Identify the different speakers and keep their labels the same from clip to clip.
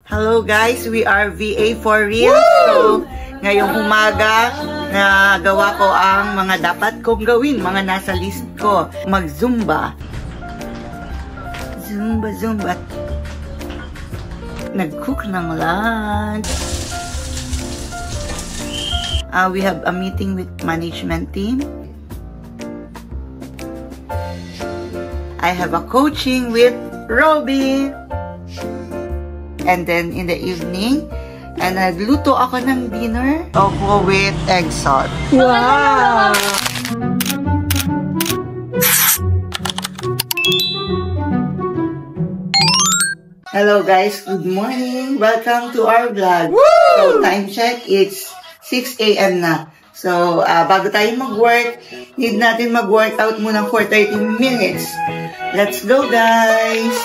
Speaker 1: Hello guys, we are VA for real. So, ngayong umaga, nagawa ko ang mga dapat kong gawin, mga nasa list ko. Mag-zumba. Zumba. Nag-cook ng lunch. We have a meeting with management team. I have a coaching with Robby. And then in the evening, nagluto ako ng dinner. Tofu with egg salt.
Speaker 2: Wow!
Speaker 1: Hello guys, good morning. Welcome to our vlog. Woo! So time check, it's 6 AM na. So bago tayo mag-work, need natin mag-workout muna for 30 minutes. Let's go guys!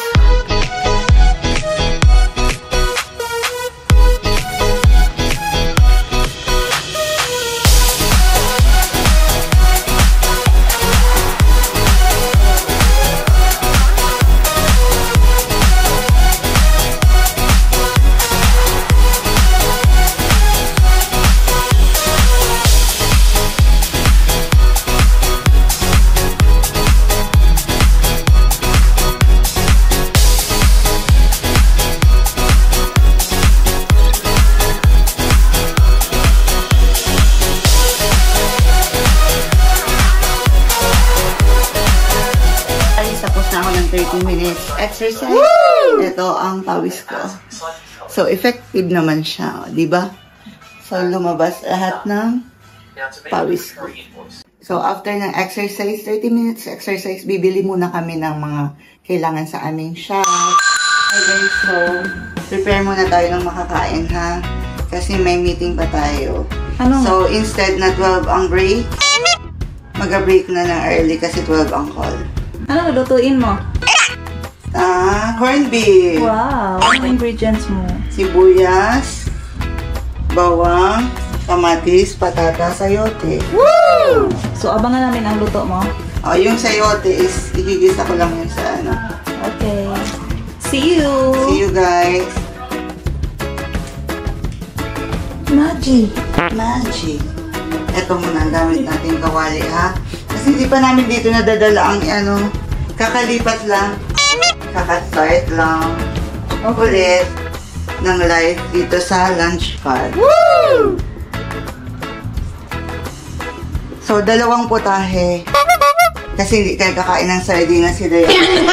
Speaker 1: Tapos na ako ng 30 minutes exercise. Woo! Ito ang pawis ko. So, effective naman siya. Diba? So, lumabas lahat ng pawis ko. So, after ng exercise, 30 minutes exercise, bibili muna kami ng mga kailangan sa aming shop. Okay, so, prepare muna tayo ng makakain, ha? Kasi may meeting pa tayo.
Speaker 2: Ano?
Speaker 1: So, instead na 12 ang break, mag-break na ng early kasi 12 ang call.
Speaker 2: Ano lutuin mo?
Speaker 1: Corned beef.
Speaker 2: Wow! Ano ingredients mo?
Speaker 1: Sibuyas, bawang, kamatis, patatas, sayote.
Speaker 2: Woo! So, abangan namin ang luto mo?
Speaker 1: Yung sayote is, igigisa ko lang yun sa ano.
Speaker 2: Okay. See you!
Speaker 1: See you guys!
Speaker 2: Magic!
Speaker 1: Ito muna ang gamit natin kawali, ha? Kasi hindi pa namin dito nadadala ang kakalipat lang. Kakastart lang. Ulit ng live dito sa lunch pad.
Speaker 2: Woo!
Speaker 1: So, dalawang putahe. Kasi hindi kayo kakain ng sardinas sila yan.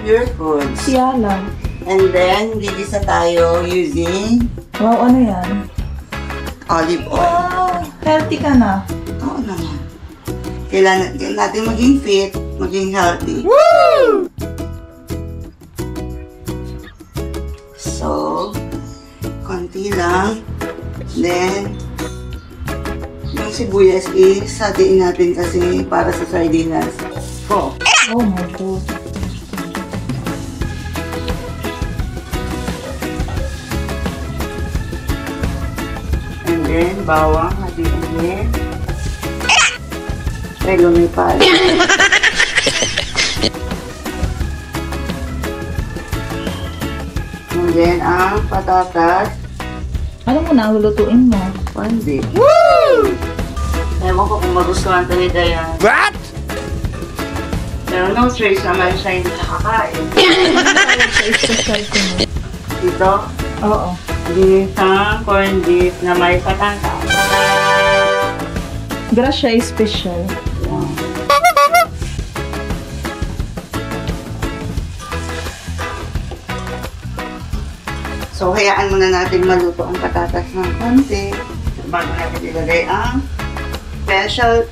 Speaker 1: Pure foods.
Speaker 2: Siyala.
Speaker 1: And then, gigisa tayo using
Speaker 2: Wow, ano yan?
Speaker 1: olive oil.
Speaker 2: Wow! Healthy ka na.
Speaker 1: Oo naman. Kailangan natin maging fit, maging healthy.
Speaker 2: Woo!
Speaker 1: So, konti lang. Then, yung sibuyas satiin natin kasi para sa sardinas.
Speaker 2: Oh my God.
Speaker 1: And then, bawang, hatiin. May lumipad. And then, ang patatas.
Speaker 2: Ano mo na ang lulutuin mo?
Speaker 1: Pandi. Woo! Ewan ko kung magustuhan talaga yan.
Speaker 2: What?
Speaker 1: Pero no choice naman siya hindi nakakain.
Speaker 2: Special ko mo.
Speaker 1: Dito,
Speaker 2: Oo.
Speaker 1: ginisang corned beef na may patatas.
Speaker 2: Grasya is special.
Speaker 1: So, hayaan muna natin maluto ang patatas ng konti. Bago natin ilagay ang special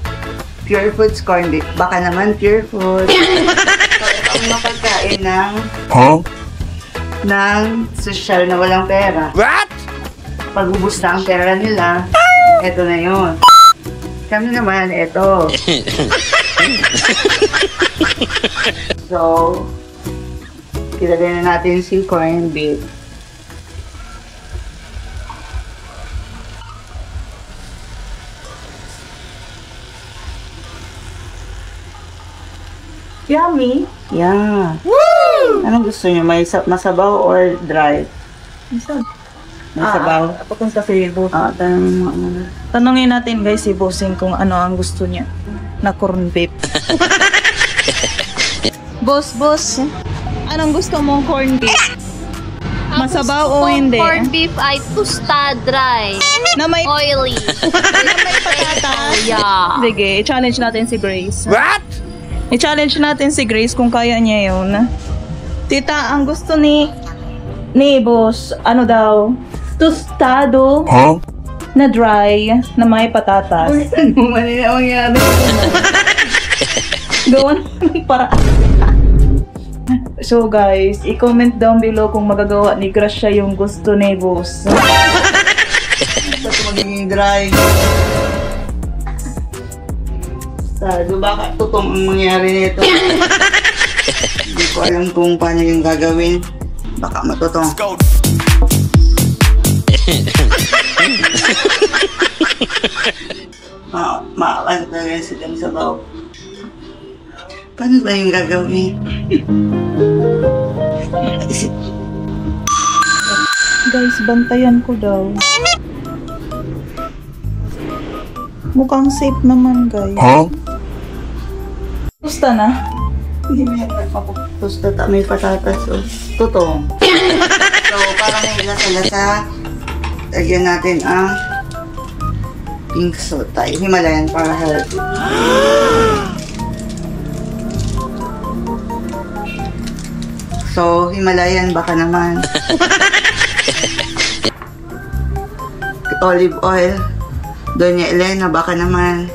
Speaker 1: Pure Foods corned beef. Baka naman Pure Foods. So, ito ang mapagkain ng social na walang pera.
Speaker 2: What?
Speaker 1: Pag-ubus na ang pera nila, ito na yun. Kami naman, ito. So, ilagay na natin si corned beef.
Speaker 2: Yummy.
Speaker 1: Yeah. Woo! Anong gusto niyo? May masabaw or dry? May sabaw?
Speaker 2: Papunta si Boss.
Speaker 1: Tanong mo muna.
Speaker 2: Tanungin natin guys si Bossing kung ano ang gusto niya na corn beef. Boss, anong gusto mong corn beef? Masabaw o hindi?
Speaker 3: Corn beef ay toasted dry.
Speaker 2: Na may
Speaker 3: Oily.
Speaker 2: na may patatas?
Speaker 3: Yeah.
Speaker 2: Sige, i-challenge natin si Grace. What? I-challenge natin si Grace kung kaya niya yun. Tita, ang gusto ni Boss, ano daw? Tostado na dry na may patatas.
Speaker 1: Ano man yung mangyari?
Speaker 2: Gawin para. So guys, i-comment down below kung magagawa ni Gracia yung gusto ni Boss.
Speaker 1: Ba't magiging dry? Sado, baka tutong ang mangyari nito. Hindi ko alam kung paano yung gagawin. Baka matutong. Maawan talaga silang sabaw. Paano ba yung gagawin?
Speaker 2: Guys, bantayan ko daw. Mukhang safe naman, guys. Gusto na?
Speaker 1: Hindi mo yung nagpaputos na may patatas. Totoo. So, parang may lasa-lasa. Lagyan natin ang pink salt tayo. Himalayan para healthy. So, Himalayan baka naman. Olive oil. Doña Elena baka naman.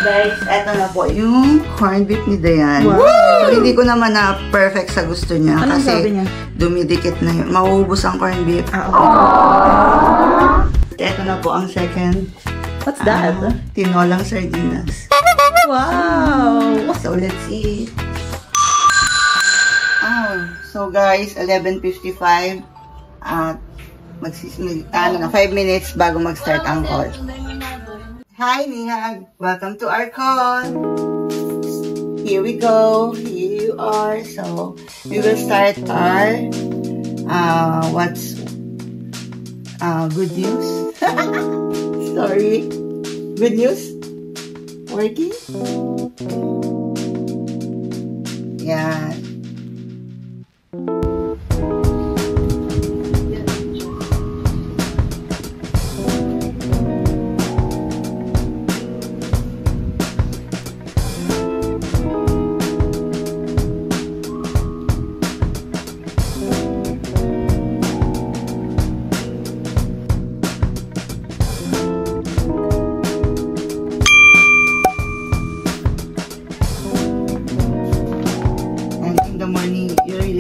Speaker 1: Guys, eto na po yung corned beef ni Dayan.
Speaker 2: Wow.
Speaker 1: So, hindi ko naman na perfect sa gusto niya.
Speaker 2: Anong
Speaker 1: kasi
Speaker 2: sabi niya?
Speaker 1: dumidikit na yun. Mauubos ang corned beef. Eto na po ang second.
Speaker 2: What's that?
Speaker 1: Tinolang sardinas.
Speaker 2: Wow!
Speaker 1: So, let's eat. So guys, 11:55. At 5 minutes bago mag-start ang call. Hi, Nihag! Welcome to our call! Here we go! Here you are! So, we will start our what's good news? Sorry. Good news? Working? Yan.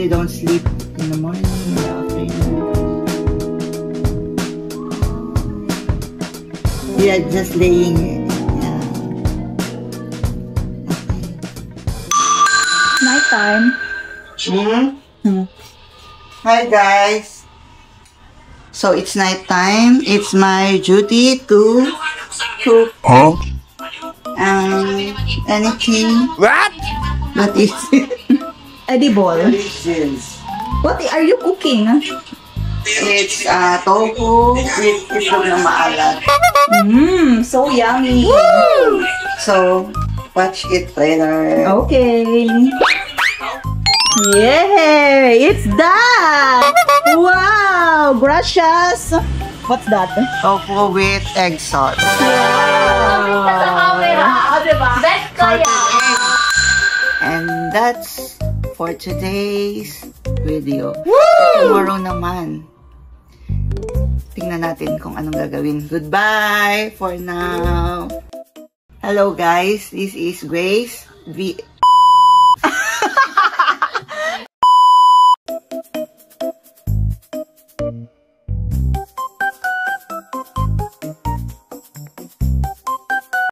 Speaker 1: Don't sleep in the morning, in the afternoon. Yeah, just laying it. Yeah. Okay.
Speaker 2: Night time.
Speaker 1: Hi guys. So it's night time. It's my duty to cook anything.
Speaker 4: What?
Speaker 1: That is
Speaker 2: Edible.
Speaker 1: delicious.
Speaker 2: What are you cooking?
Speaker 1: It's tofu with itlog na maalat.
Speaker 2: So yummy.
Speaker 1: So, watch it later.
Speaker 2: Okay. Yay! It's done! Wow! Gracias! What's that?
Speaker 1: Tofu with egg sauce.
Speaker 3: Best kaya.
Speaker 1: And that's for today's video. Tomorrow naman, tingnan natin kung anong gagawin. Goodbye for now. Hello guys, this is Grace.